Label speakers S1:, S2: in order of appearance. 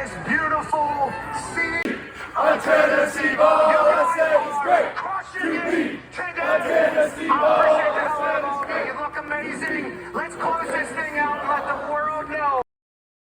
S1: this beautiful city.
S2: A Tennessee ball, USA is great.
S1: Crushing it today.
S2: Tennessee
S1: I
S2: ball,
S1: appreciate the hell out of all of you. You look amazing. Let's close this thing out and let the world